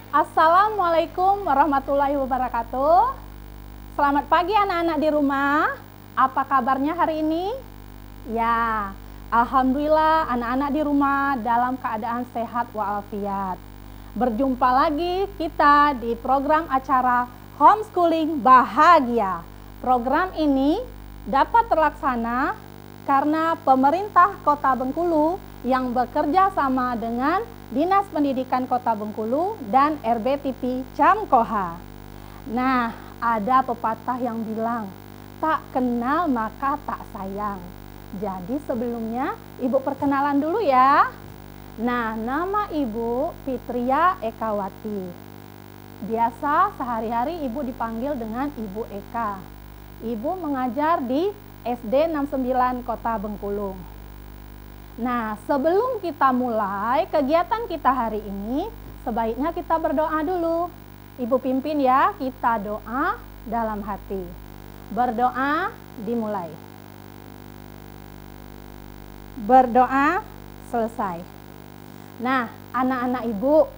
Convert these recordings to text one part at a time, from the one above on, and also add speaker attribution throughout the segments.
Speaker 1: Assalamualaikum warahmatullahi wabarakatuh. Selamat pagi anak-anak di rumah. Apa kabarnya hari ini? Ya, alhamdulillah anak-anak di rumah dalam keadaan sehat walafiat. Berjumpa lagi kita di program acara Homeschooling Bahagia. Program ini dapat terlaksana karena pemerintah Kota Bengkulu yang bekerja sama dengan Dinas Pendidikan Kota Bengkulu dan RBTP Camkoha. Nah, ada pepatah yang bilang, tak kenal maka tak sayang. Jadi sebelumnya Ibu perkenalan dulu ya. Nah, nama Ibu Fitria Ekawati. Biasa sehari-hari Ibu dipanggil dengan Ibu Eka. Ibu mengajar di SD 69 Kota Bengkulu. Nah, sebelum kita mulai kegiatan kita hari ini, sebaiknya kita berdoa dulu. Ibu pimpin ya, kita doa dalam hati. Berdoa dimulai. Berdoa selesai. Nah, anak-anak Ibu,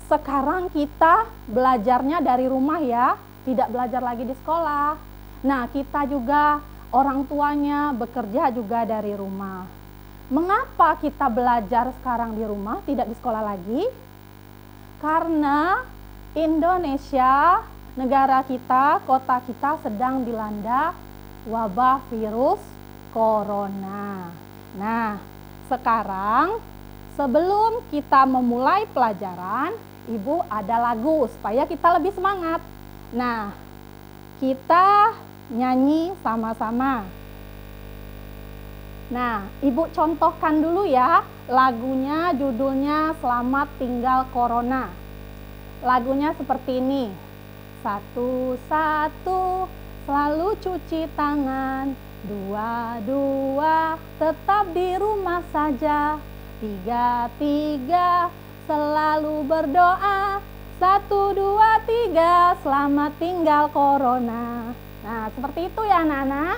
Speaker 1: sekarang kita belajarnya dari rumah ya, tidak belajar lagi di sekolah. Nah, kita juga orang tuanya bekerja juga dari rumah. Mengapa kita belajar sekarang di rumah, tidak di sekolah lagi? Karena Indonesia, negara kita, kota kita sedang dilanda wabah virus corona. Nah, sekarang sebelum kita memulai pelajaran, Ibu ada lagu supaya kita lebih semangat. Nah, kita nyanyi sama-sama. Nah, Ibu contohkan dulu ya, lagunya judulnya Selamat Tinggal Corona. Lagunya seperti ini. Satu-satu, selalu cuci tangan. Dua-dua, tetap di rumah saja. Tiga-tiga, selalu berdoa. 1, 2, 3, selamat tinggal corona. Nah, seperti itu ya anak-anak.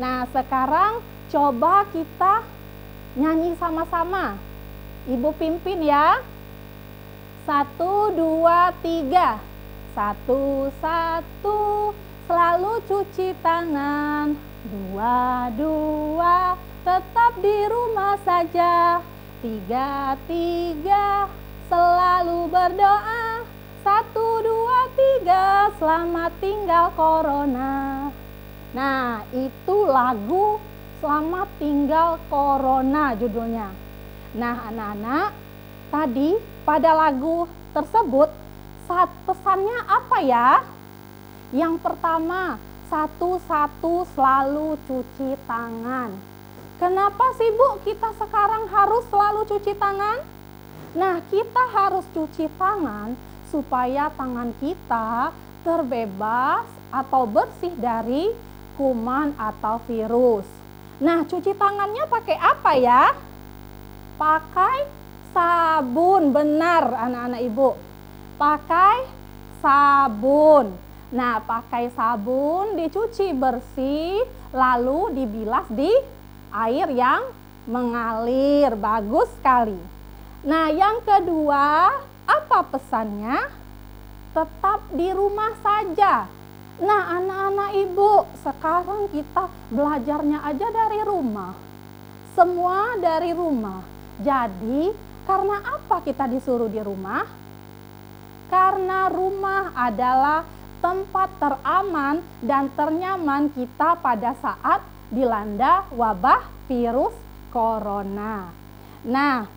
Speaker 1: Nah, sekarang coba kita nyanyi sama-sama. Ibu pimpin ya. 1, 2, 3. 1, selalu cuci tangan. 2, tetap di rumah saja. 3, selalu berdoa. 1, 2, 3, selamat tinggal corona. Nah, itu lagu Selamat Tinggal Corona judulnya. Nah, anak-anak, tadi pada lagu tersebut pesannya apa ya? Yang pertama, 1 selalu cuci tangan. Kenapa sih Bu kita sekarang harus selalu cuci tangan? Nah, kita harus cuci tangan supaya tangan kita terbebas atau bersih dari kuman atau virus. Nah, cuci tangannya pakai apa ya? Pakai sabun, benar anak-anak Ibu. Pakai sabun. Nah, pakai sabun dicuci bersih, lalu dibilas di air yang mengalir. Bagus sekali. Nah, yang kedua, apa pesannya? Tetap di rumah saja. Nah, anak-anak Ibu, sekarang kita belajarnya aja dari rumah. Semua dari rumah. Jadi, karena apa kita disuruh di rumah? Karena rumah adalah tempat teraman dan ternyaman kita pada saat dilanda wabah virus corona. Nah,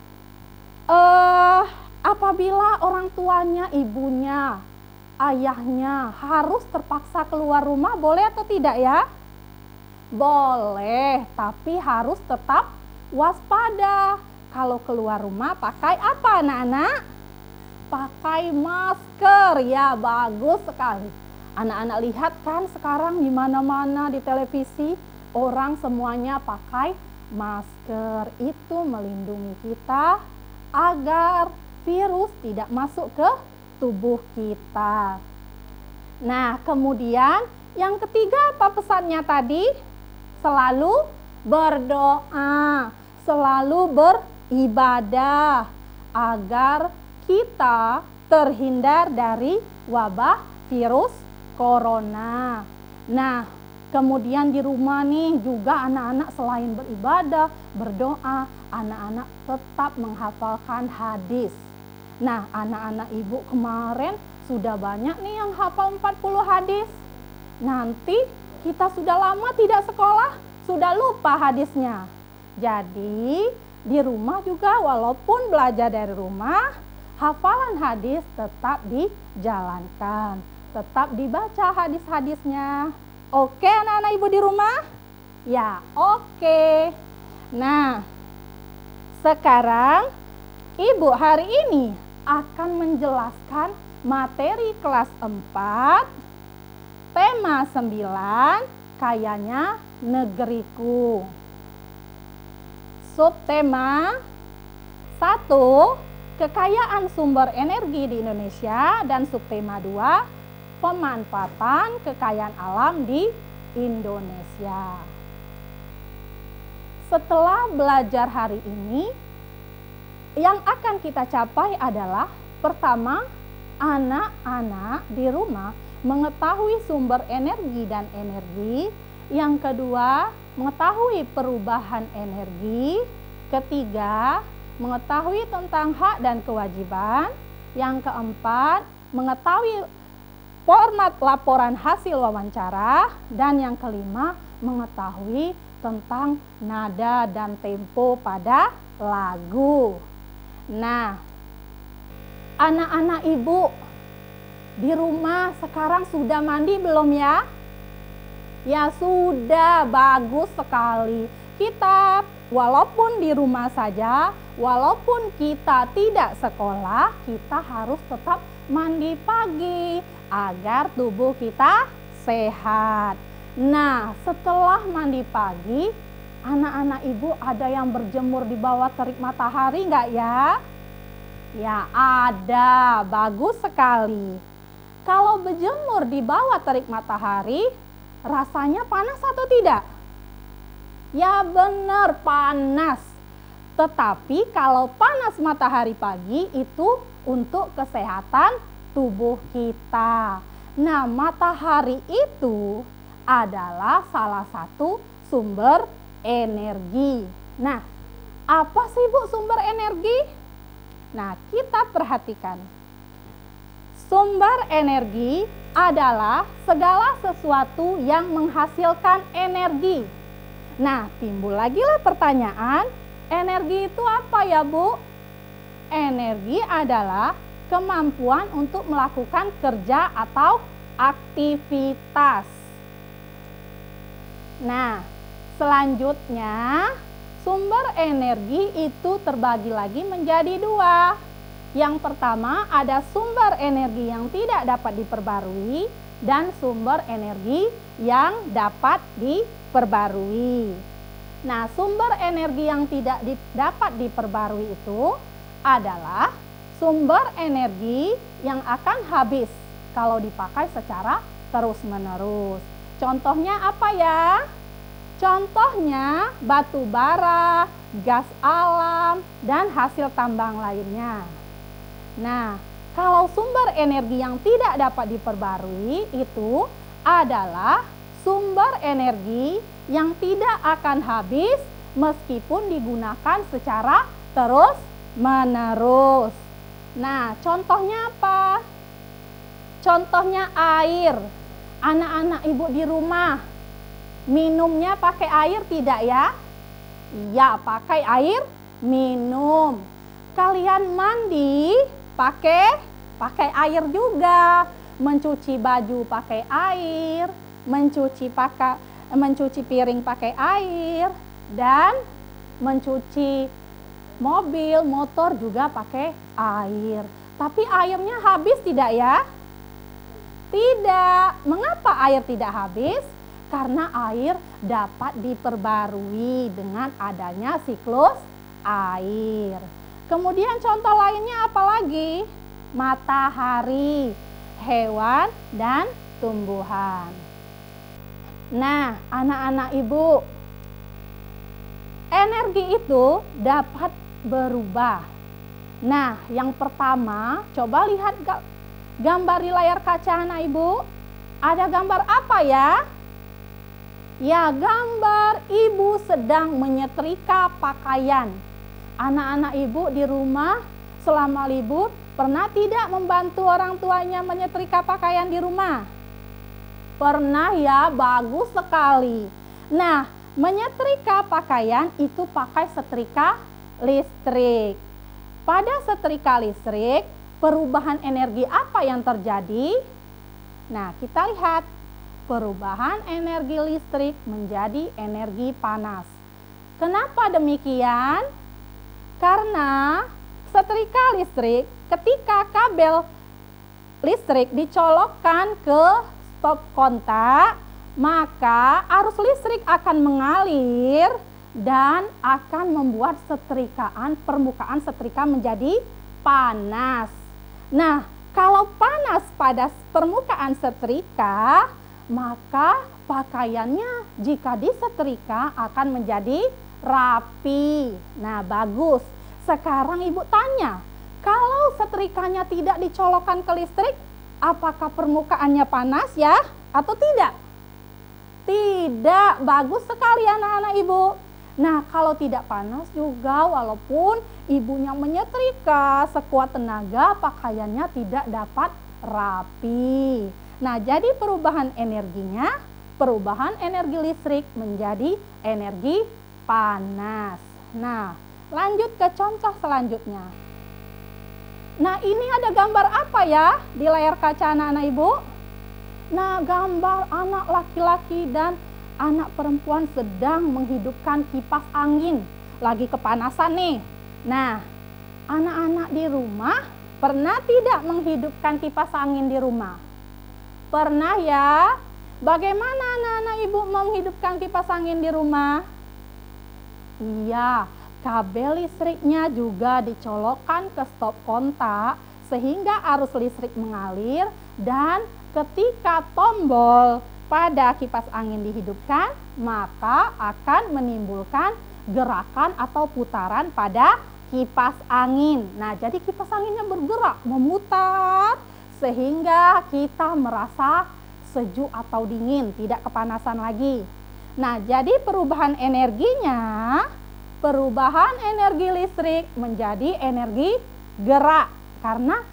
Speaker 1: apabila orang tuanya, ibunya, ayahnya harus terpaksa keluar rumah, boleh atau tidak ya? Boleh, tapi harus tetap waspada. Kalau keluar rumah pakai apa anak-anak? Pakai masker, ya bagus sekali. Anak-anak lihat kan sekarang di mana-mana di televisi, orang semuanya pakai masker. Itu melindungi kita agar virus tidak masuk ke tubuh kita. Nah, kemudian yang ketiga apa pesannya tadi? Selalu berdoa, selalu beribadah agar kita terhindar dari wabah virus corona. Nah, kemudian di rumah nih juga anak-anak selain beribadah, berdoa, anak-anak tetap menghafalkan hadis. Nah, anak-anak ibu kemarin sudah banyak nih yang hafal 40 hadis. Nanti kita sudah lama tidak sekolah, sudah lupa hadisnya. Jadi, di rumah juga walaupun belajar dari rumah, hafalan hadis tetap dijalankan. Tetap dibaca hadis-hadisnya. Oke anak-anak ibu di rumah? Ya, oke. Nah, sekarang ibu hari ini akan menjelaskan materi kelas 4, tema 9, kayanya negeriku. Subtema 1, kekayaan sumber energi di Indonesia, dan subtema 2, pemanfaatan kekayaan alam di Indonesia. Setelah belajar hari ini, yang akan kita capai adalah pertama, anak-anak di rumah mengetahui sumber energi dan energi. Yang kedua, mengetahui perubahan energi. Ketiga, mengetahui tentang hak dan kewajiban. Yang keempat, mengetahui format laporan hasil wawancara. Dan yang kelima, mengetahui tentang nada dan tempo pada lagu. Nah, anak-anak ibu di rumah sekarang sudah mandi belum ya? Ya sudah, bagus sekali. Kita walaupun di rumah saja, walaupun kita tidak sekolah, kita harus tetap mandi pagi agar tubuh kita sehat. Nah, setelah mandi pagi, anak-anak ibu ada yang berjemur di bawah terik matahari enggak ya? Ya ada, bagus sekali. Kalau berjemur di bawah terik matahari, rasanya panas atau tidak? Ya benar, panas. Tetapi kalau panas matahari pagi itu untuk kesehatan tubuh kita. Nah, matahari itu adalah salah satu sumber energi. Nah, apa sih Bu sumber energi? Nah, kita perhatikan. Sumber energi adalah segala sesuatu yang menghasilkan energi. Nah, timbul lagi lah pertanyaan, energi itu apa ya Bu? Energi adalah kemampuan untuk melakukan kerja atau aktivitas. Nah, selanjutnya sumber energi itu terbagi lagi menjadi dua. Yang pertama ada sumber energi yang tidak dapat diperbarui dan sumber energi yang dapat diperbarui. Nah, sumber energi yang tidak dapat diperbarui itu adalah sumber energi yang akan habis kalau dipakai secara terus-menerus. Contohnya apa ya? Contohnya batu bara, gas alam, dan hasil tambang lainnya. Nah, kalau sumber energi yang tidak dapat diperbarui itu adalah sumber energi yang tidak akan habis meskipun digunakan secara terus-menerus. Nah, contohnya apa? Contohnya air. Anak-anak ibu di rumah minumnya pakai air tidak ya? Iya, pakai air minum. Kalian mandi pakai air juga. Mencuci baju pakai air, mencuci piring pakai air, dan mencuci mobil, motor juga pakai air. Tapi airnya habis tidak ya? Tidak. Mengapa air tidak habis? Karena air dapat diperbarui dengan adanya siklus air. Kemudian contoh lainnya apa lagi? Matahari, hewan, dan tumbuhan. Nah, anak-anak ibu, energi itu dapat berubah. Nah, yang pertama, coba lihat gambar di layar kaca anak ibu. Ada gambar apa ya? Ya, gambar ibu sedang menyetrika pakaian. Anak-anak ibu di rumah selama libur pernah tidak membantu orang tuanya menyetrika pakaian di rumah? Pernah ya, bagus sekali. Nah, menyetrika pakaian itu pakai setrika listrik. Pada setrika listrik, perubahan energi apa yang terjadi? Nah, kita lihat. Perubahan energi listrik menjadi energi panas. Kenapa demikian? Karena setrika listrik, ketika kabel listrik dicolokkan ke stop kontak, maka arus listrik akan mengalir dan akan membuat permukaan setrika menjadi panas. Nah, kalau panas pada permukaan setrika, maka pakaiannya jika disetrika akan menjadi rapi. Nah, bagus. Sekarang ibu tanya, kalau setrikanya tidak dicolokkan ke listrik, apakah permukaannya panas ya atau tidak? Tidak. Bagus sekali anak-anak ibu. Nah, kalau tidak panas juga, walaupun ibunya menyetrika sekuat tenaga, pakaiannya tidak dapat rapi. Nah, jadi perubahan energinya, perubahan energi listrik menjadi energi panas. Nah, lanjut ke contoh selanjutnya. Nah, ini ada gambar apa ya di layar kaca anak-anak ibu? Nah, gambar anak laki-laki dan anak perempuan sedang menghidupkan kipas angin. Lagi kepanasan nih. Nah, anak-anak di rumah pernah tidak menghidupkan kipas angin di rumah? Pernah ya? Bagaimana anak-anak ibu menghidupkan kipas angin di rumah? Iya, kabel listriknya juga dicolokkan ke stop kontak sehingga arus listrik mengalir, dan ketika tombol pada kipas angin dihidupkan, maka akan menimbulkan gerakan atau putaran pada kipas angin. Nah, jadi kipas anginnya bergerak, memutar, sehingga kita merasa sejuk atau dingin, tidak kepanasan lagi. Nah, jadi perubahan energinya, perubahan energi listrik menjadi energi gerak, karena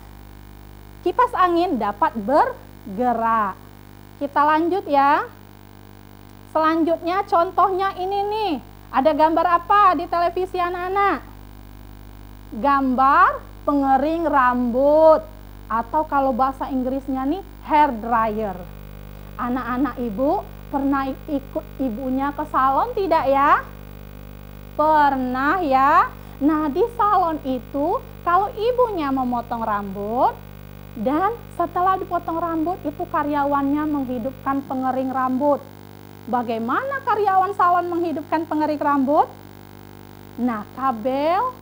Speaker 1: kipas angin dapat bergerak. Kita lanjut ya. Selanjutnya contohnya ini nih. Ada gambar apa di televisi anak-anak? Gambar pengering rambut. Atau kalau bahasa Inggrisnya nih, hair dryer. Anak-anak ibu pernah ikut ibunya ke salon tidak ya? Pernah ya. Nah, di salon itu kalau ibunya memotong rambut, dan setelah dipotong rambut itu karyawannya menghidupkan pengering rambut. Bagaimana karyawan salon menghidupkan pengering rambut? Nah, kabel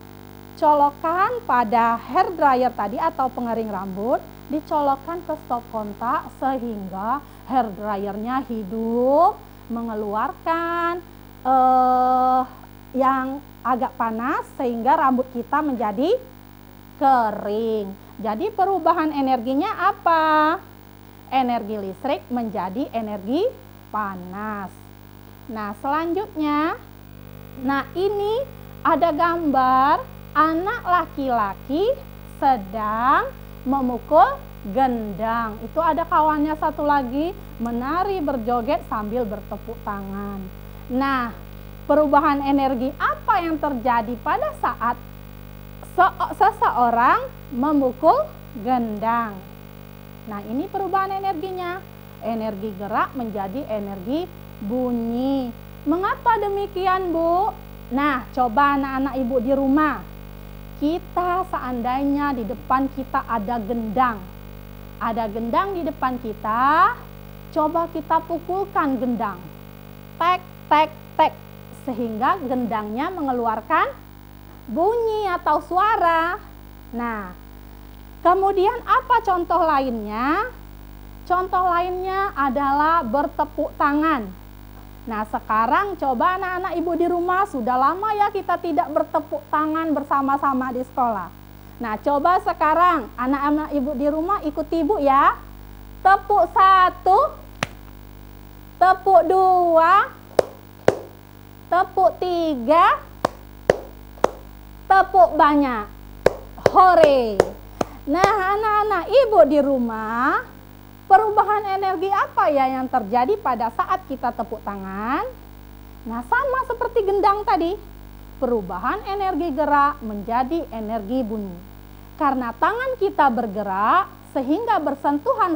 Speaker 1: colokan pada hair dryer tadi atau pengering rambut dicolokkan ke stop kontak sehingga hair dryernya hidup, mengeluarkan yang agak panas sehingga rambut kita menjadi kering. Jadi perubahan energinya apa? Energi listrik menjadi energi panas. Nah, selanjutnya, nah ini ada gambar anak laki-laki sedang memukul gendang. Itu ada kawannya satu lagi menari berjoget sambil bertepuk tangan. Nah, perubahan energi apa yang terjadi pada saat seseorang memukul gendang? Nah, ini perubahan energinya. Energi gerak menjadi energi bunyi. Mengapa demikian, Bu? Nah, coba anak-anak ibu di rumah. Kita seandainya di depan kita ada gendang. Ada gendang di depan kita. Coba kita pukulkan gendang. Tek, tek, tek. Sehingga gendangnya mengeluarkan bunyi atau suara. Nah, kemudian apa contoh lainnya? Contoh lainnya adalah bertepuk tangan. Nah, sekarang coba anak-anak ibu di rumah, sudah lama ya kita tidak bertepuk tangan bersama-sama di sekolah. Nah, coba sekarang anak-anak ibu di rumah ikuti ibu ya. Tepuk 1, tepuk 2, tepuk 3, tepuk banyak. Hore. Nah, anak-anak ibu di rumah, perubahan energi apa ya yang terjadi pada saat kita tepuk tangan? Nah, sama seperti gendang tadi. Perubahan energi gerak menjadi energi bunyi. Karena tangan kita bergerak sehingga bersentuhan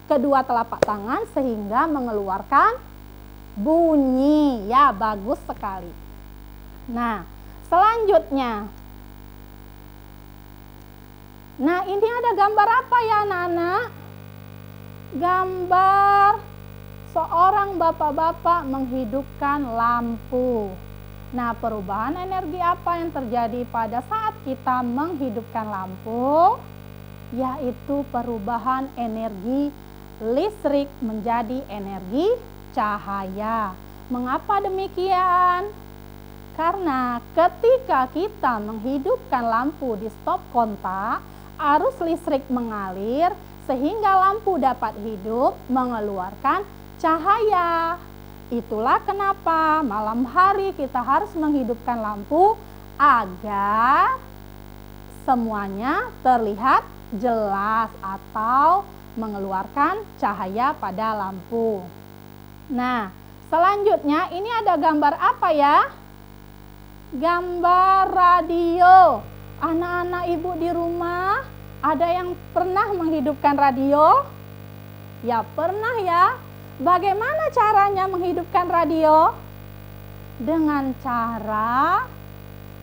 Speaker 1: kedua telapak tangan sehingga mengeluarkan bunyi. Ya, bagus sekali. Nah, selanjutnya. Nah, ini ada gambar apa ya anak-anak? Gambar seorang bapak-bapak menghidupkan lampu. Nah, perubahan energi apa yang terjadi pada saat kita menghidupkan lampu? Yaitu perubahan energi listrik menjadi energi cahaya. Mengapa demikian? Karena ketika kita menghidupkan lampu di stop kontak, arus listrik mengalir sehingga lampu dapat hidup mengeluarkan cahaya. Itulah kenapa malam hari kita harus menghidupkan lampu agar semuanya terlihat jelas atau mengeluarkan cahaya pada lampu. Nah, selanjutnya ini ada gambar apa ya? Gambar radio. Anak-anak ibu di rumah, ada yang pernah menghidupkan radio? Ya, pernah ya. Bagaimana caranya menghidupkan radio? Dengan cara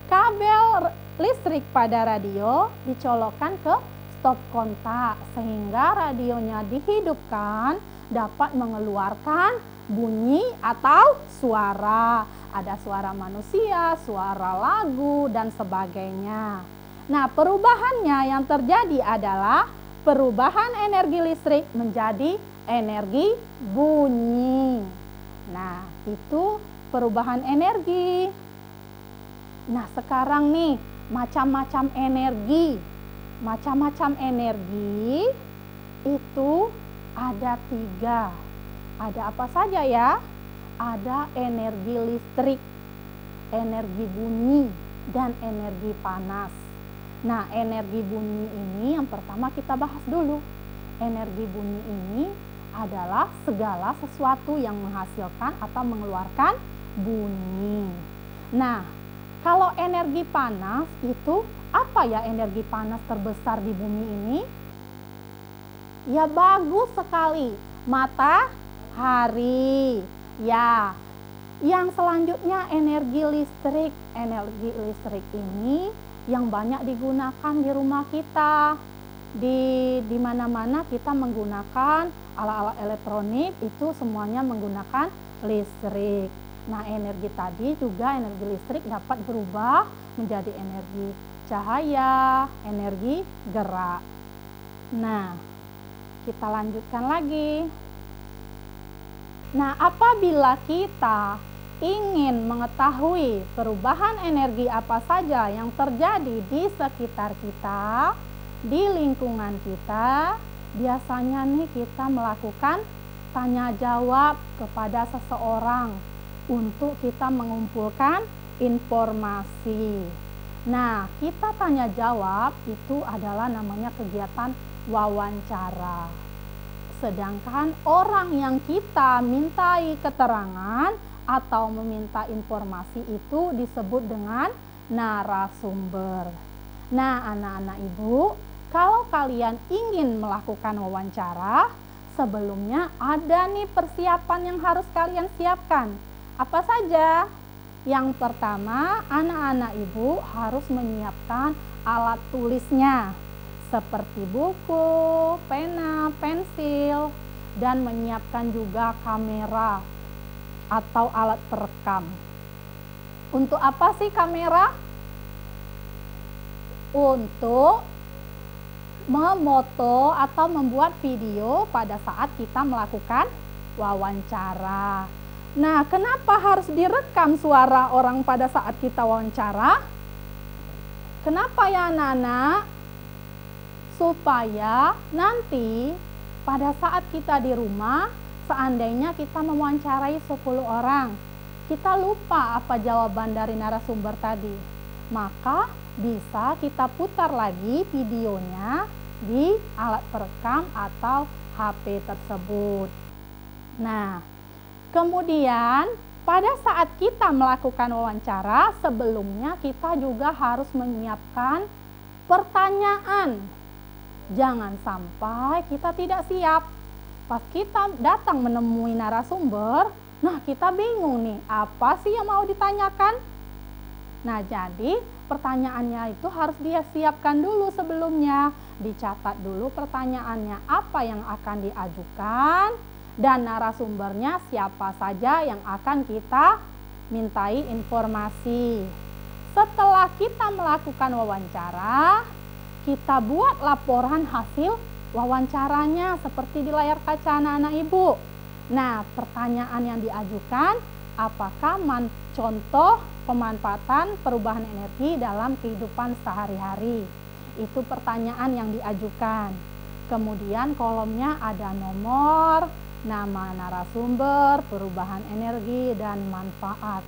Speaker 1: kabel listrik pada radio dicolokkan ke stop kontak sehingga radionya dihidupkan dapat mengeluarkan bunyi atau suara. Ada suara manusia, suara lagu, dan sebagainya. Nah, perubahannya yang terjadi adalah perubahan energi listrik menjadi energi bunyi. Nah, itu perubahan energi. Nah, sekarang nih, macam-macam energi. Macam-macam energi itu ada 3. Ada apa saja ya? Ada energi listrik, energi bunyi, dan energi panas. Nah, energi bunyi ini yang pertama kita bahas dulu. Energi bunyi ini adalah segala sesuatu yang menghasilkan atau mengeluarkan bunyi. Nah, kalau energi panas itu apa ya energi panas terbesar di bumi ini? Ya, bagus sekali. Matahari. Ya, yang selanjutnya energi listrik. Energi listrik ini yang banyak digunakan di rumah kita. Di mana-mana kita menggunakan alat-alat elektronik itu semuanya menggunakan listrik. Nah, energi tadi juga energi listrik dapat berubah menjadi energi cahaya, energi gerak. Nah, kita lanjutkan lagi. Nah, apabila kita ingin mengetahui perubahan energi apa saja yang terjadi di sekitar kita, di lingkungan kita, biasanya nih kita melakukan tanya jawab kepada seseorang untuk kita mengumpulkan informasi. Nah, kita tanya jawab itu adalah namanya kegiatan wawancara. Sedangkan orang yang kita mintai keterangan atau meminta informasi itu disebut dengan narasumber. Nah, anak-anak ibu, kalau kalian ingin melakukan wawancara, sebelumnya ada nih persiapan yang harus kalian siapkan. Apa saja? Yang pertama, anak-anak ibu harus menyiapkan alat tulisnya seperti buku, pena, pensil, dan menyiapkan juga kamera atau alat perekam. Untuk apa sih kamera? Untuk memoto atau membuat video pada saat kita melakukan wawancara. Nah, kenapa harus direkam suara orang pada saat kita wawancara? Kenapa ya anak-anak? Supaya nanti pada saat kita di rumah, seandainya kita mewawancarai 10 orang, kita lupa apa jawaban dari narasumber tadi, maka bisa kita putar lagi videonya di alat perekam atau HP tersebut. Nah, kemudian pada saat kita melakukan wawancara, sebelumnya kita juga harus menyiapkan pertanyaan. Jangan sampai kita tidak siap. Pas kita datang menemui narasumber, nah kita bingung nih, apa sih yang mau ditanyakan? Nah, jadi pertanyaannya itu harus dia siapkan dulu sebelumnya. Dicatat dulu pertanyaannya apa yang akan diajukan dan narasumbernya siapa saja yang akan kita mintai informasi. Setelah kita melakukan wawancara, kita buat laporan hasil wawancaranya seperti di layar kaca anak-anak ibu. Nah, pertanyaan yang diajukan, apakah contoh pemanfaatan perubahan energi dalam kehidupan sehari-hari? Itu pertanyaan yang diajukan. Kemudian kolomnya ada nomor, nama narasumber, perubahan energi, dan manfaat.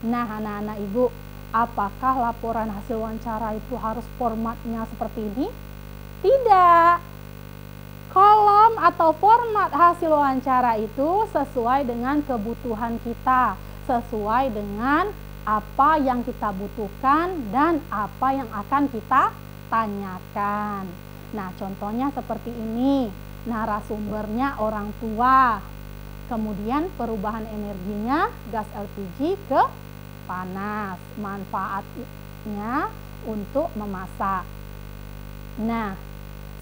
Speaker 1: Nah, anak-anak ibu, apakah laporan hasil wawancara itu harus formatnya seperti ini? Tidak. Kolom atau format hasil wawancara itu sesuai dengan kebutuhan kita, sesuai dengan apa yang kita butuhkan dan apa yang akan kita tanyakan. Nah, contohnya seperti ini. Narasumbernya orang tua. Kemudian perubahan energinya gas LPG ke panas, manfaatnya untuk memasak. Nah,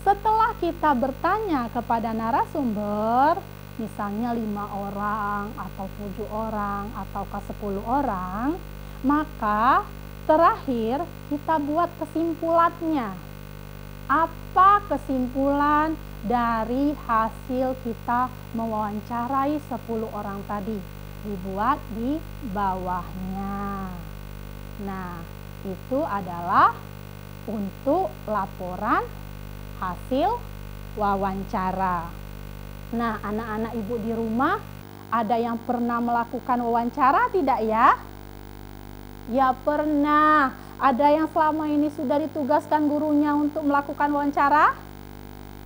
Speaker 1: setelah kita bertanya kepada narasumber, misalnya 5 orang atau 7 orang atau ke 10 orang, maka terakhir kita buat kesimpulannya. Apa kesimpulan dari hasil kita mewawancarai 10 orang tadi? Dibuat di bawahnya. Nah, itu adalah untuk laporan hasil wawancara. Nah, anak-anak ibu di rumah, ada yang pernah melakukan wawancara tidak ya? Ya pernah. Ada yang selama ini sudah ditugaskan gurunya untuk melakukan wawancara?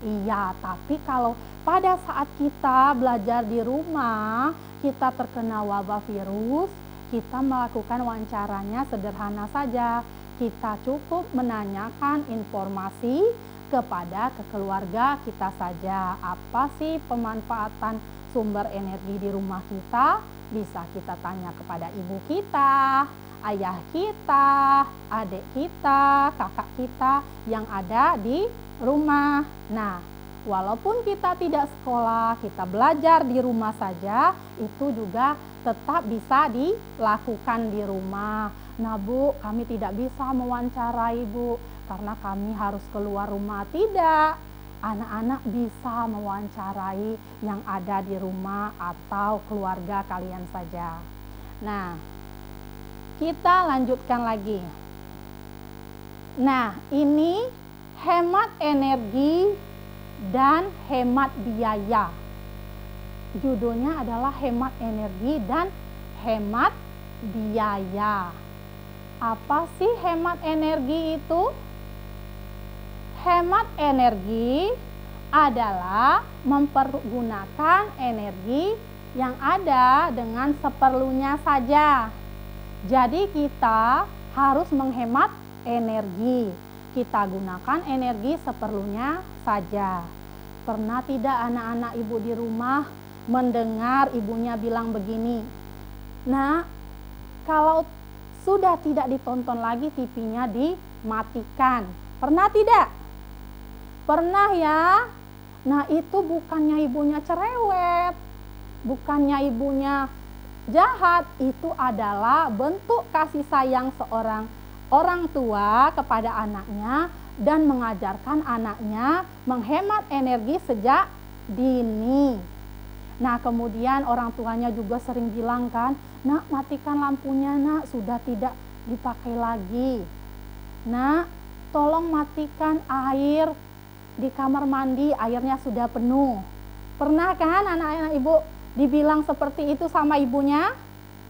Speaker 1: Iya, tapi kalau pada saat kita belajar di rumah, kita terkena wabah virus, kita melakukan wawancaranya sederhana saja. Kita cukup menanyakan informasi kepada keluarga kita saja. Apa sih pemanfaatan sumber energi di rumah kita? Bisa kita tanya kepada ibu kita, ayah kita, adik kita, kakak kita yang ada di rumah. Nah, walaupun kita tidak sekolah, kita belajar di rumah saja, itu juga tetap bisa dilakukan di rumah. Nah Bu, kami tidak bisa mewawancarai Bu, karena kami harus keluar rumah. Tidak, anak-anak bisa mewawancarai yang ada di rumah atau keluarga kalian saja. Nah, kita lanjutkan lagi. Nah, ini hemat energi dan hemat biaya. Judulnya adalah hemat energi dan hemat biaya. Apa sih hemat energi itu? Hemat energi adalah mempergunakan energi yang ada dengan seperlunya saja. Jadi kita harus menghemat energi. Kita gunakan energi seperlunya saja. Pernah tidak anak-anak ibu di rumah mendengar ibunya bilang begini, "Nah, kalau sudah tidak ditonton lagi TV-nya dimatikan." Pernah tidak? Pernah ya? Nah, itu bukannya ibunya cerewet, bukannya ibunya jahat, itu adalah bentuk kasih sayang seorang orang tua kepada anaknya dan mengajarkan anaknya menghemat energi sejak dini. Nah, kemudian orang tuanya juga sering bilang kan, "Nak, matikan lampunya nak, sudah tidak dipakai lagi." Nak, tolong matikan air di kamar mandi, airnya sudah penuh. Pernah kan anak-anak ibu dibilang seperti itu sama ibunya?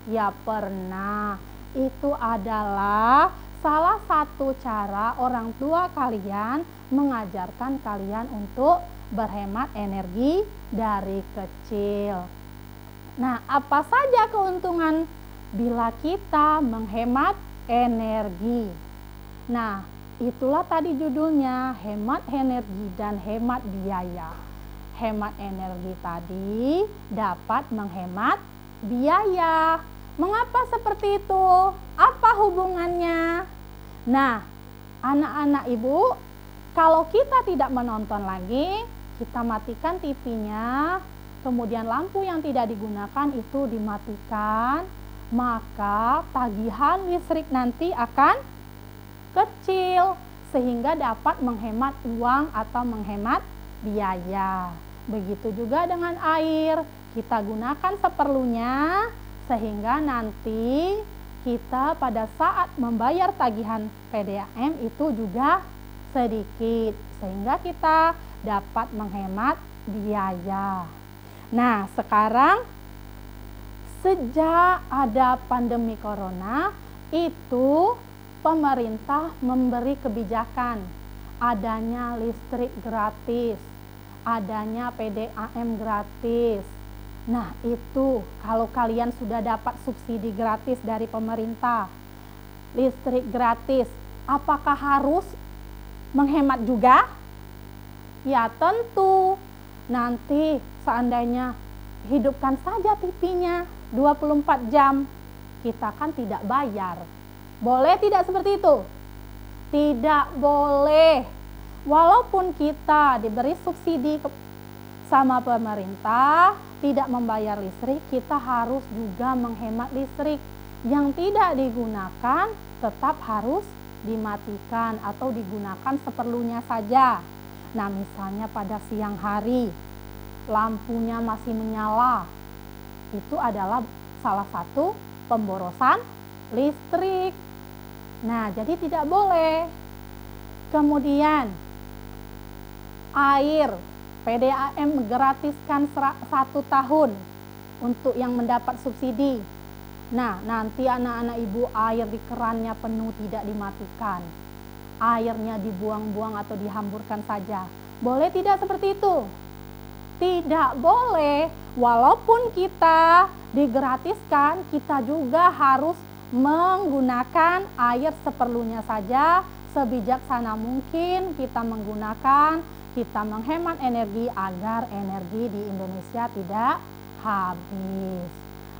Speaker 1: Ya pernah. Itu adalah salah satu cara orang tua kalian mengajarkan kalian untuk berhemat energi dari kecil. Nah, apa saja keuntungan bila kita menghemat energi? Nah, itulah tadi judulnya, hemat energi dan hemat biaya. Hemat energi tadi dapat menghemat biaya. Mengapa seperti itu? Apa hubungannya? Nah, anak-anak ibu, kalau kita tidak menonton lagi, kita matikan TV-nya, kemudian lampu yang tidak digunakan itu dimatikan, maka tagihan listrik nanti akan kecil, sehingga dapat menghemat uang atau menghemat biaya. Begitu juga dengan air, kita gunakan seperlunya, sehingga nanti kita pada saat membayar tagihan PDAM itu juga sedikit, sehingga kita dapat menghemat biaya. Nah, sekarang sejak ada pandemi corona itu pemerintah memberi kebijakan adanya listrik gratis, adanya PDAM gratis. Nah, itu kalau kalian sudah dapat subsidi gratis dari pemerintah, listrik gratis, apakah harus menghemat juga? Ya tentu. Nanti seandainya hidupkan saja TV-nya 24 jam, kita kan tidak bayar. Boleh tidak seperti itu? Tidak boleh. Walaupun kita diberi subsidi sama pemerintah, tidak membayar listrik, kita harus juga menghemat listrik. Yang tidak digunakan tetap harus dimatikan atau digunakan seperlunya saja. Nah, misalnya pada siang hari lampunya masih menyala, itu adalah salah satu pemborosan listrik. Nah, jadi tidak boleh. Kemudian air PDAM gratiskan 1 tahun untuk yang mendapat subsidi. Nah, nanti anak-anak ibu air di kerannya penuh tidak dimatikan. Airnya dibuang-buang atau dihamburkan saja. Boleh tidak seperti itu? Tidak boleh. Walaupun kita digratiskan, kita juga harus menggunakan air seperlunya saja. Sebijaksana mungkin kita menggunakan, kita menghemat energi agar energi di Indonesia tidak habis.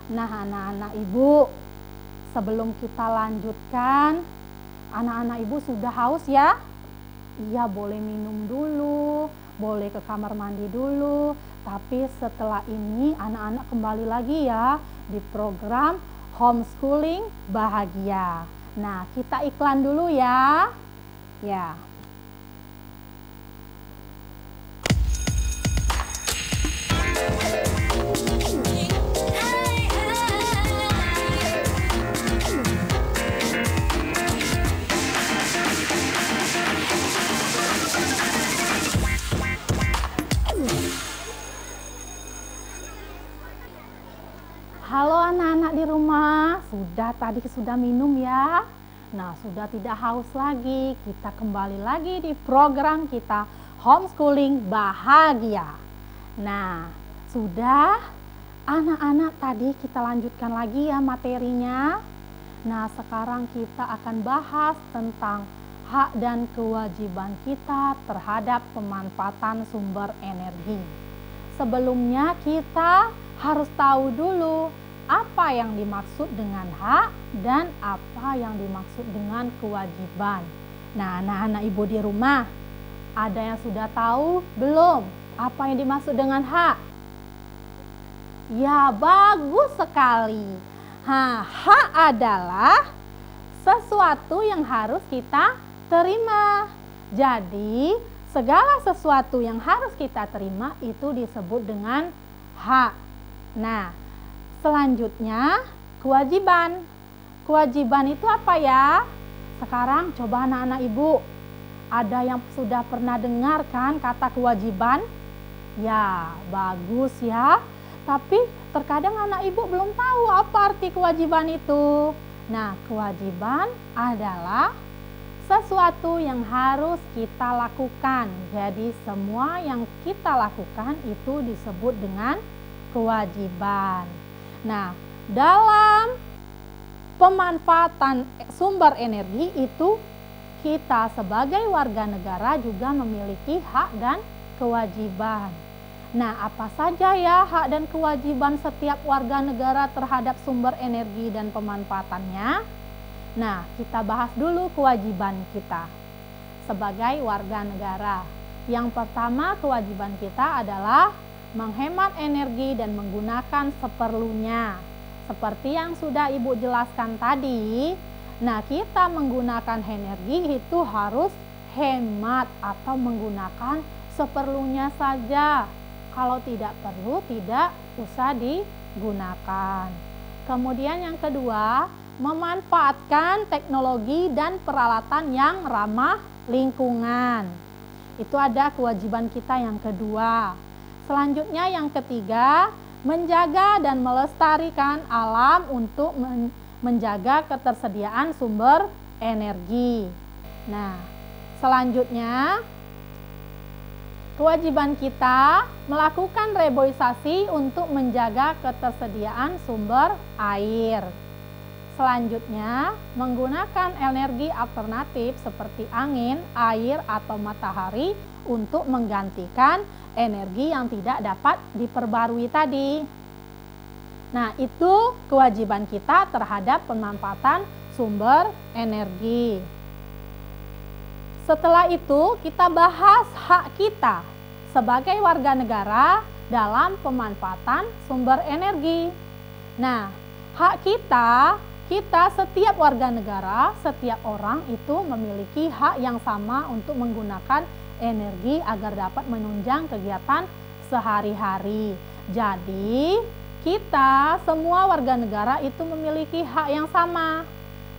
Speaker 1: Nah, anak-anak ibu, sebelum kita lanjutkan, anak-anak ibu sudah haus ya? Iya, boleh minum dulu, boleh ke kamar mandi dulu. Tapi setelah ini anak-anak kembali lagi ya di program Homeschooling Bahagia. Nah, kita iklan dulu ya. Ya. Halo anak-anak di rumah, sudah minum ya? Nah, sudah tidak haus lagi. Kita kembali lagi di program kita Homeschooling Bahagia. Nah, sudah anak-anak, tadi kita lanjutkan lagi ya materinya. Nah, sekarang kita akan bahas tentang hak dan kewajiban kita terhadap pemanfaatan sumber energi. Sebelumnya kita harus tahu dulu apa yang dimaksud dengan hak dan apa yang dimaksud dengan kewajiban. Nah, anak-anak ibu di rumah, ada yang sudah tahu belum apa yang dimaksud dengan hak? Ya, bagus sekali. Hak adalah sesuatu yang harus kita terima. Jadi, segala sesuatu yang harus kita terima itu disebut dengan hak. Nah, selanjutnya kewajiban. Kewajiban itu apa ya? sekarang coba anak-anak ibu, ada yang sudah pernah dengar kan kata kewajiban? Ya, bagus ya. Tapi terkadang anak ibu belum tahu apa arti kewajiban itu. Nah, kewajiban adalah sesuatu yang harus kita lakukan. Jadi semua yang kita lakukan itu disebut dengan kewajiban. Nah, dalam pemanfaatan sumber energi itu kita sebagai warga negara juga memiliki hak dan kewajiban. Nah, apa saja ya hak dan kewajiban setiap warga negara terhadap sumber energi dan pemanfaatannya? Nah, kita bahas dulu kewajiban kita sebagai warga negara. Yang pertama, kewajiban kita adalah menghemat energi dan menggunakan seperlunya. Seperti yang sudah Ibu jelaskan tadi, nah kita menggunakan energi itu harus hemat atau menggunakan seperlunya saja. Kalau tidak perlu, tidak usah digunakan. Kemudian yang kedua, memanfaatkan teknologi dan peralatan yang ramah lingkungan. Itu ada kewajiban kita yang kedua. Selanjutnya yang ketiga, menjaga dan melestarikan alam untuk menjaga ketersediaan sumber energi. Nah, selanjutnya kewajiban kita melakukan reboisasi untuk menjaga ketersediaan sumber air. Selanjutnya, menggunakan energi alternatif seperti angin, air, atau matahari untuk menggantikan energi yang tidak dapat diperbarui tadi. Nah, itu kewajiban kita terhadap pemanfaatan sumber energi. Setelah itu, kita bahas hak kita sebagai warga negara dalam pemanfaatan sumber energi. Nah, hak kita setiap warga negara, setiap orang itu memiliki hak yang sama untuk menggunakan energi agar dapat menunjang kegiatan sehari-hari. Jadi, kita semua warga negara itu memiliki hak yang sama.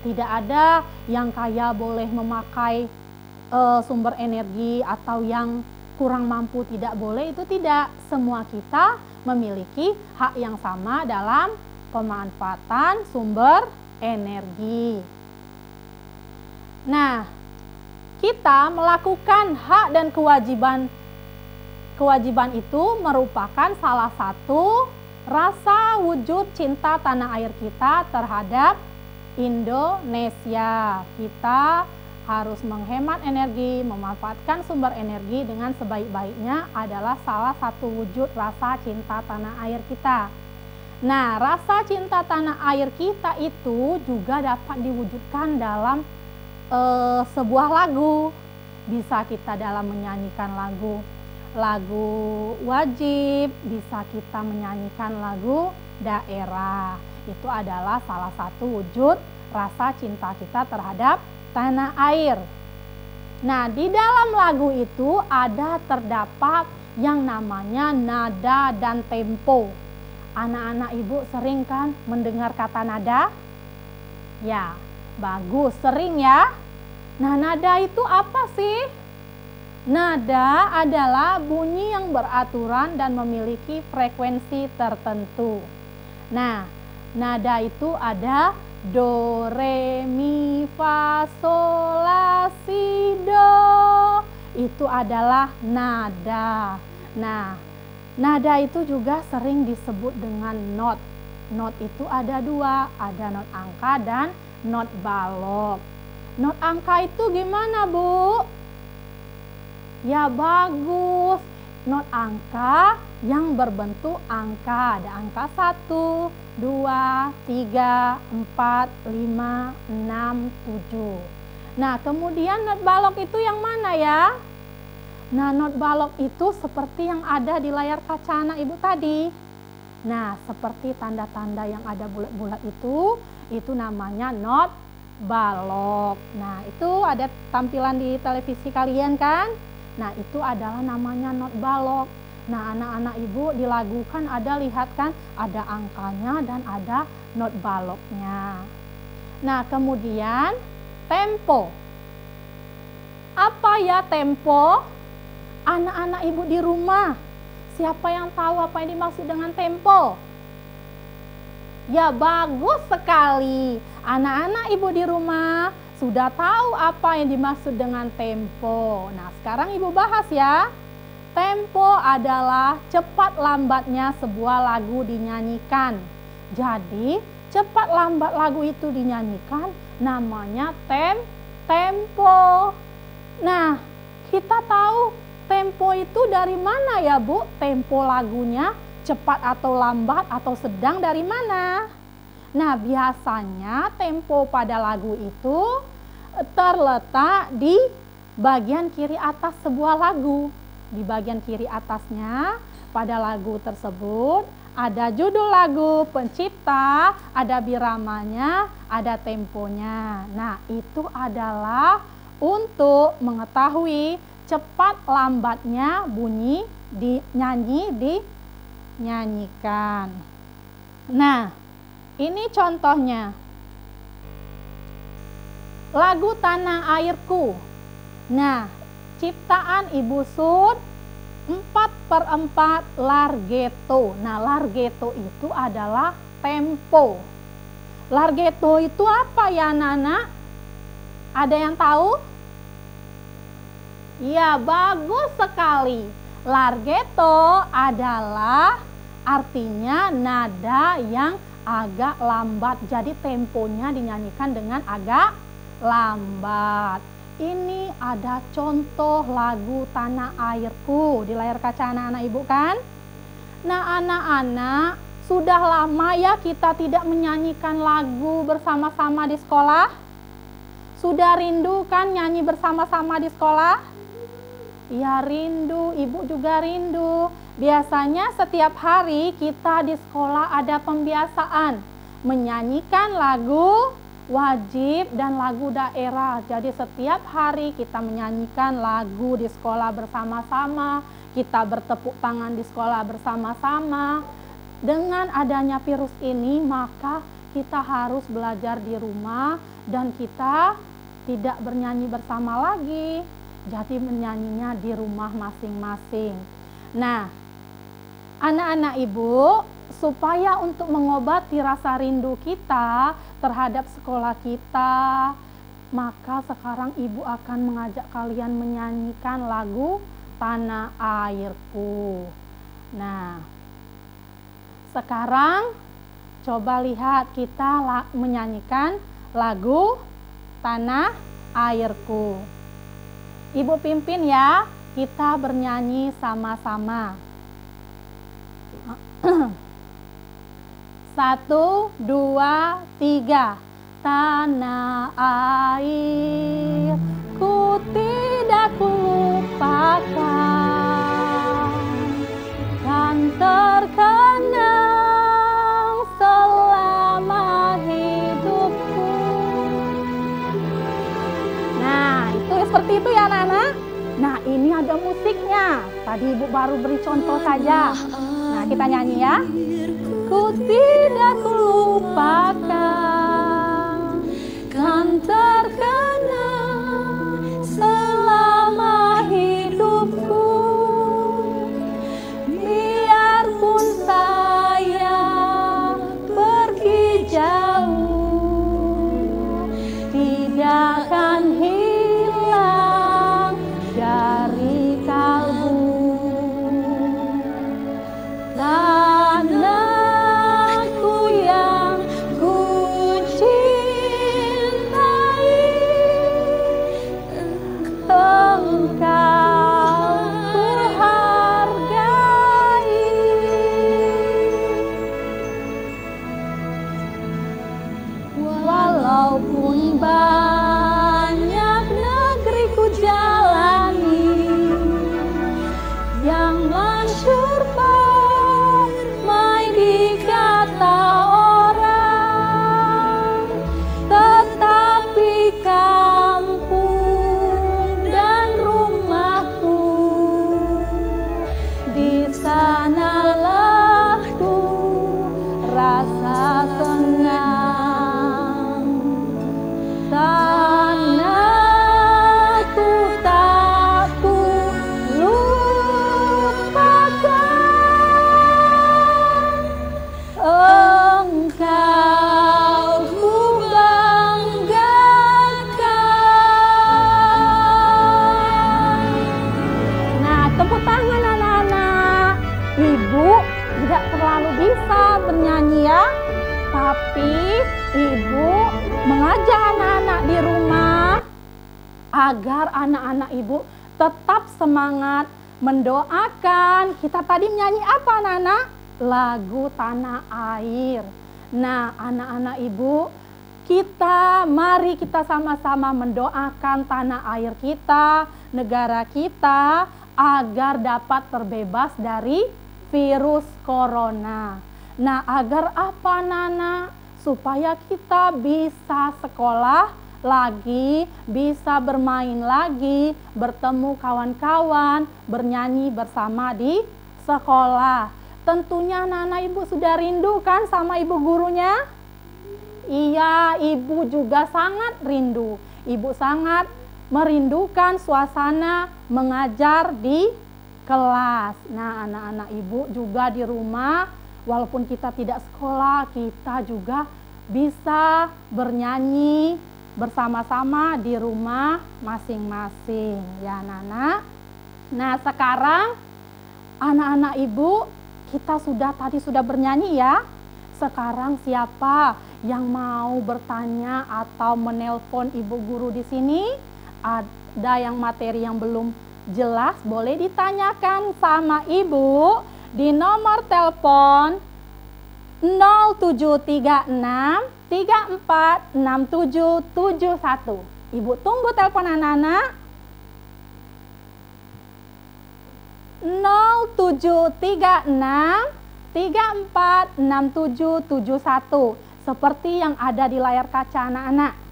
Speaker 1: Tidak ada yang kaya boleh memakai sumber energi atau yang kurang mampu tidak boleh, itu tidak. Semua kita memiliki hak yang sama dalam pemanfaatan sumber energi. Nah, kita melakukan hak dan kewajiban itu merupakan salah satu rasa wujud cinta tanah air kita terhadap Indonesia. Kita harus menghemat energi, memanfaatkan sumber energi dengan sebaik-baiknya adalah salah satu wujud rasa cinta tanah air kita. Nah, rasa cinta tanah air kita itu juga dapat diwujudkan dalam sebuah lagu. Bisa kita dalam menyanyikan lagu wajib, bisa kita menyanyikan lagu daerah. Itu adalah salah satu wujud rasa cinta kita terhadap tanah air. Nah, di dalam lagu itu terdapat yang namanya nada dan tempo. Anak-anak ibu sering kan mendengar kata nada? Ya, bagus, sering ya. Nah, nada itu apa sih? Nada adalah bunyi yang beraturan dan memiliki frekuensi tertentu. Nah, nada itu ada do, re, mi, fa, sol, la, si, do. Itu adalah nada. Nah, nada itu juga sering disebut dengan not. Not itu ada dua, ada not angka dan not balok. Not angka itu gimana, Bu? Ya, bagus. Not angka yang berbentuk angka. Ada angka 1, 2, 3, 4, 5, 6, 7. Nah, kemudian not balok itu yang mana ya? Nah, not balok itu seperti yang ada di layar kaca anak ibu tadi. Nah, seperti tanda-tanda yang ada bulat-bulat itu namanya not balok. Nah, itu ada tampilan di televisi kalian kan? Nah, itu adalah namanya not balok. Nah, anak-anak ibu dilagukan lihat kan, ada angkanya dan ada not baloknya. Nah, kemudian tempo. Apa ya tempo? Anak-anak ibu di rumah, siapa yang tahu apa yang dimaksud dengan tempo? Ya, bagus sekali. Anak-anak ibu di rumah sudah tahu apa yang dimaksud dengan tempo. Nah, sekarang ibu bahas ya. Tempo adalah cepat lambatnya sebuah lagu dinyanyikan. Jadi, cepat lambat lagu itu dinyanyikan namanya tempo. Nah, kita tahu tempo itu dari mana ya, Bu? Tempo lagunya cepat atau lambat atau sedang dari mana? Nah, biasanya tempo pada lagu itu terletak di bagian kiri atas sebuah lagu. Di bagian kiri atasnya pada lagu tersebut ada judul lagu, pencipta, ada biramanya, ada temponya. Nah, itu adalah untuk mengetahui cepat lambatnya bunyi dinyanyikan. Nah, ini contohnya. Lagu Tanah Airku. Nah, ciptaan Ibu Sud 4/4 larghetto. Nah, larghetto itu adalah tempo. Larghetto itu apa ya, Nana? Ada yang tahu? Ya, bagus sekali. Larghetto adalah artinya nada yang agak lambat. Jadi temponya dinyanyikan dengan agak lambat. Ini ada contoh lagu Tanah Airku di layar kaca anak-anak ibu kan? Nah, anak-anak, sudah lama ya kita tidak menyanyikan lagu bersama-sama di sekolah? Sudah rindu kan nyanyi bersama-sama di sekolah? Ya, rindu, ibu juga rindu. Biasanya setiap hari kita di sekolah ada pembiasaan menyanyikan lagu wajib dan lagu daerah. Jadi setiap hari kita menyanyikan lagu di sekolah bersama-sama, kita bertepuk tangan di sekolah bersama-sama. Dengan adanya virus ini, maka kita harus belajar di rumah dan kita tidak bernyanyi bersama lagi. Jadi menyanyinya di rumah masing-masing. Nah, anak-anak ibu, supaya untuk mengobati rasa rindu kita terhadap sekolah kita, maka sekarang ibu akan mengajak kalian menyanyikan lagu Tanah Airku. Nah, sekarang coba lihat kita menyanyikan lagu Tanah Airku. Ibu pimpin ya, kita bernyanyi sama-sama. 1, 2, 3. Tanah air ku tidak lupakan, kan terkenang selama hidupku. Nah, itu seperti itu ya anak-anak. Nah, ini ada musiknya. Tadi ibu baru beri contoh saja. Nah, kita nyanyi ya. Ku tidak lupakan, kan terkenang selama hidupku. Biarpun saya pergi jauh, tidak akan hilang dari kalbu. Tepuk tangan anak-anak. Ibu tidak terlalu bisa bernyanyi ya, tapi ibu mengajak anak-anak di rumah agar anak-anak ibu tetap semangat mendoakan. Kita tadi menyanyi apa anak-anak? Lagu Tanah Air. Nah anak-anak ibu, mari kita sama-sama mendoakan tanah air kita, negara kita, agar dapat terbebas dari virus corona. Nah, agar apa Nana? Supaya kita bisa sekolah lagi, bisa bermain lagi, bertemu kawan-kawan, bernyanyi bersama di sekolah. Tentunya Nana ibu sudah rindu kan sama ibu gurunya? Iya, ibu juga sangat rindu. Ibu sangat merindukan suasana mengajar di kelas. Nah, anak-anak ibu juga di rumah, walaupun kita tidak sekolah, kita juga bisa bernyanyi bersama-sama di rumah masing-masing. Ya, anak-anak. Nah, sekarang anak-anak ibu, kita tadi sudah bernyanyi ya. Sekarang siapa yang mau bertanya atau menelpon ibu guru di sini? Ada yang materi yang belum jelas, boleh ditanyakan sama ibu di nomor telepon 0736 346771. Ibu tunggu telepon anak-anak. 0736 346771, seperti yang ada di layar kaca anak-anak.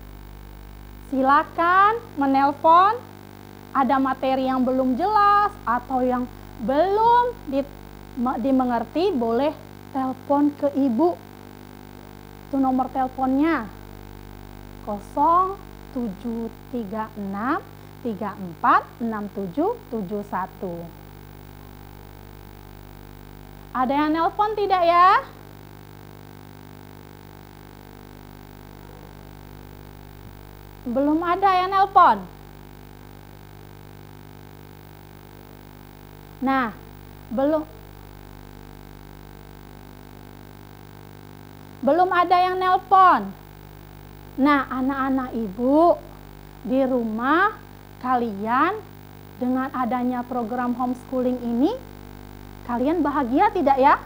Speaker 1: Silakan menelpon. Ada materi yang belum jelas atau yang belum dimengerti, boleh telepon ke ibu. Itu nomor teleponnya 0736 346771. Ada yang nelpon tidak ya? Belum ada yang nelpon. Nah, belum ada yang nelpon. Nah, anak-anak ibu di rumah kalian dengan adanya program homeschooling ini, kalian bahagia tidak ya?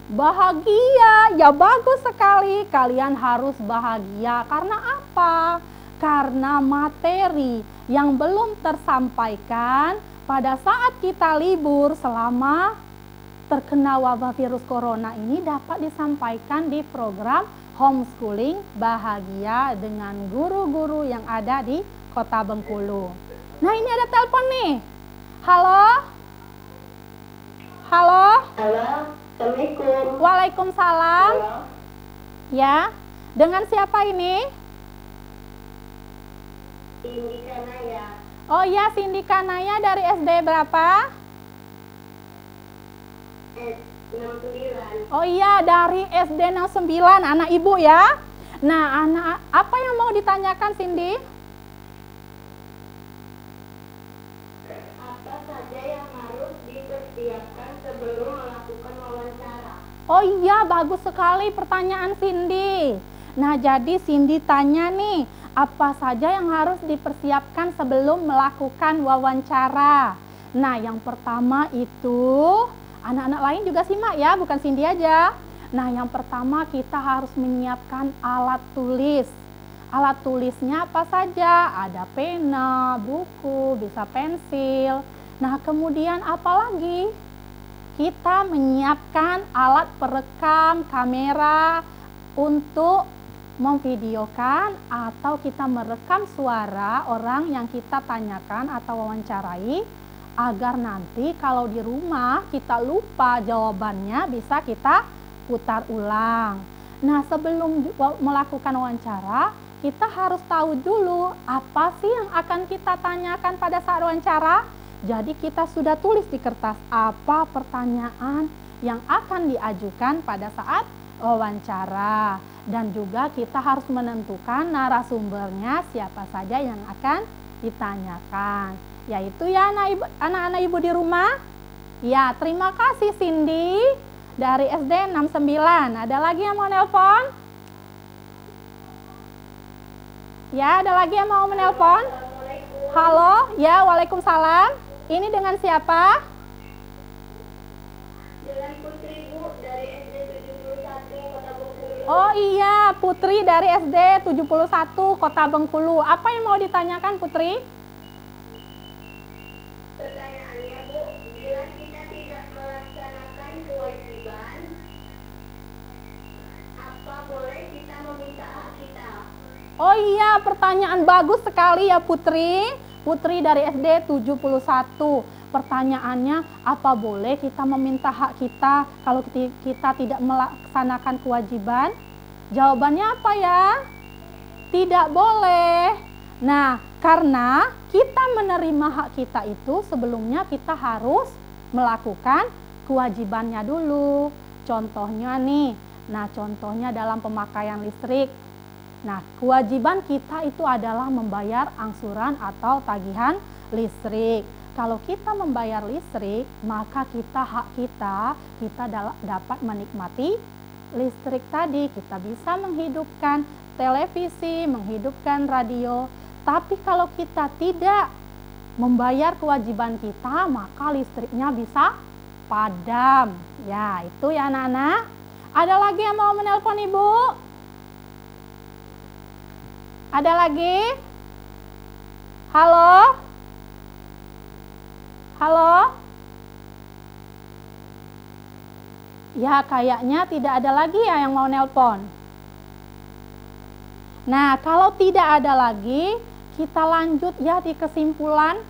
Speaker 1: Bahagia, ya bagus sekali. Kalian harus bahagia. Karena apa? Karena materi yang belum tersampaikan pada saat kita libur selama terkena wabah virus corona ini dapat disampaikan di program homeschooling bahagia dengan guru-guru yang ada di Kota Bengkulu. Nah, ini ada telepon nih. Halo? Halo?
Speaker 2: Halo, Assalamualaikum.
Speaker 1: Waalaikumsalam.
Speaker 2: Halo.
Speaker 1: Ya, dengan siapa ini?
Speaker 2: Cindy Kanaya.
Speaker 1: Oh iya, Cindy Kanaya dari SD berapa?
Speaker 2: 69.
Speaker 1: Oh iya, dari SD 69, anak ibu ya. Nah, anak apa yang mau ditanyakan Cindy?
Speaker 2: Apa saja yang harus dipersiapkan sebelum melakukan wawancara?
Speaker 1: Oh iya, bagus sekali pertanyaan Cindy. Nah, jadi Cindy tanya nih, apa saja yang harus dipersiapkan sebelum melakukan wawancara? Nah, yang pertama itu, anak-anak lain juga simak ya, bukan Cindy aja. Nah, yang pertama kita harus menyiapkan alat tulis. Alat tulisnya apa saja? Ada pena, buku, bisa pensil. Nah, kemudian apa lagi? Kita menyiapkan alat perekam kamera untuk memvideokan atau kita merekam suara orang yang kita tanyakan atau wawancarai, agar nanti kalau di rumah kita lupa jawabannya bisa kita putar ulang. Nah, sebelum melakukan wawancara, kita harus tahu dulu apa sih yang akan kita tanyakan pada saat wawancara. Jadi kita sudah tulis di kertas apa pertanyaan yang akan diajukan pada saat wawancara. Dan juga kita harus menentukan narasumbernya siapa saja yang akan ditanyakan. yaitu ya anak-anak ibu di rumah. Ya, terima kasih Cindy dari SD 69. Ada lagi yang mau nelpon? Ya, ada lagi yang mau menelpon? Halo, ya, waalaikumsalam. Ini dengan siapa?
Speaker 2: Dengan Putri Bu dari SD 71 Kota Bengkulu.
Speaker 1: Oh iya, Putri dari SD 71 Kota Bengkulu. Apa yang mau ditanyakan Putri?
Speaker 2: Pertanyaannya Bu, bila kita tidak melaksanakan kewajiban, apa boleh kita meminta hak kita?
Speaker 1: Oh iya, pertanyaan bagus sekali ya Putri. Putri dari SD 71. Pertanyaannya, apa boleh kita meminta hak kita kalau kita tidak melaksanakan kewajiban? Jawabannya apa ya? Tidak boleh. Nah, karena kita menerima hak kita itu sebelumnya kita harus melakukan kewajibannya dulu. Contohnya nih, contohnya dalam pemakaian listrik. Nah, kewajiban kita itu adalah membayar angsuran atau tagihan listrik. Kalau kita membayar listrik, maka hak kita dapat menikmati listrik tadi. Kita bisa menghidupkan televisi, menghidupkan radio. Tapi kalau kita tidak membayar kewajiban kita, maka listriknya bisa padam. Ya, itu ya anak-anak. Ada lagi yang mau menelpon Ibu? Ada lagi? Halo? Halo? Ya, kayaknya tidak ada lagi ya yang mau nelpon. Nah, kalau tidak ada lagi, kita lanjut ya di kesimpulan.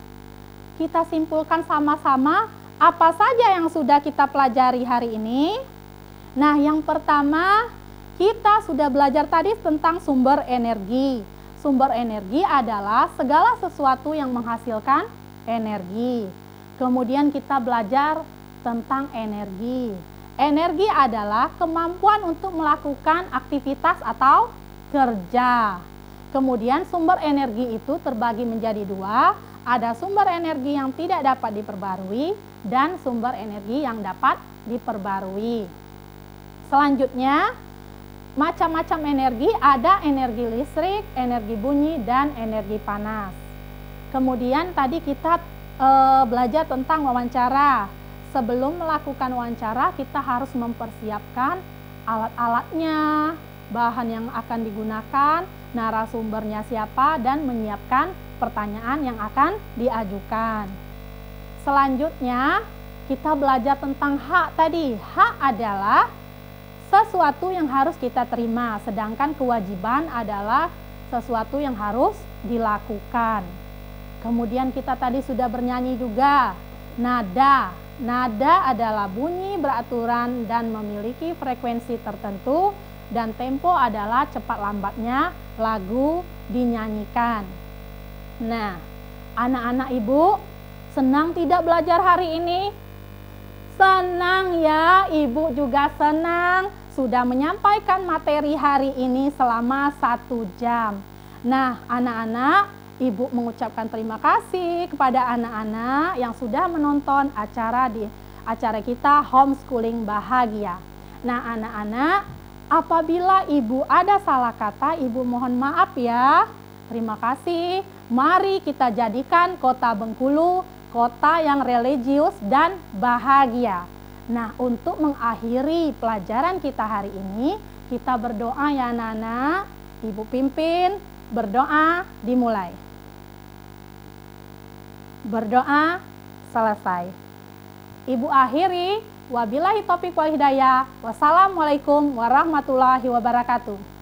Speaker 1: Kita simpulkan sama-sama apa saja yang sudah kita pelajari hari ini. Nah, yang pertama, kita sudah belajar tadi tentang sumber energi. Sumber energi adalah segala sesuatu yang menghasilkan energi. Kemudian kita belajar tentang energi. Energi adalah kemampuan untuk melakukan aktivitas atau kerja. Kemudian sumber energi itu terbagi menjadi dua. Ada sumber energi yang tidak dapat diperbarui dan sumber energi yang dapat diperbarui. Selanjutnya, macam-macam energi, ada energi listrik, energi bunyi, dan energi panas. Kemudian tadi kita belajar tentang wawancara. Sebelum melakukan wawancara, kita harus mempersiapkan alat-alatnya, bahan yang akan digunakan, narasumbernya siapa, dan menyiapkan pertanyaan yang akan diajukan. Selanjutnya, kita belajar tentang hak tadi. Hak adalah sesuatu yang harus kita terima, sedangkan kewajiban adalah sesuatu yang harus dilakukan. Kemudian kita tadi sudah bernyanyi juga. Nada. Nada adalah bunyi beraturan dan memiliki frekuensi tertentu, dan tempo adalah cepat lambatnya lagu dinyanyikan. Nah, anak-anak ibu senang tidak belajar hari ini? Senang ya, ibu juga senang sudah menyampaikan materi hari ini selama 1 jam. Nah, anak-anak, ibu mengucapkan terima kasih kepada anak-anak yang sudah menonton acara kita Homeschooling Bahagia. Nah, anak-anak, apabila ibu ada salah kata, ibu mohon maaf ya. Terima kasih. Mari kita jadikan Kota Bengkulu kota yang religius dan bahagia. Nah, untuk mengakhiri pelajaran kita hari ini, kita berdoa ya anak-anak. Ibu pimpin, berdoa dimulai. Berdoa selesai. Ibu akhiri, wabillahi taufiq wal hidayah. Wassalamualaikum warahmatullahi wabarakatuh.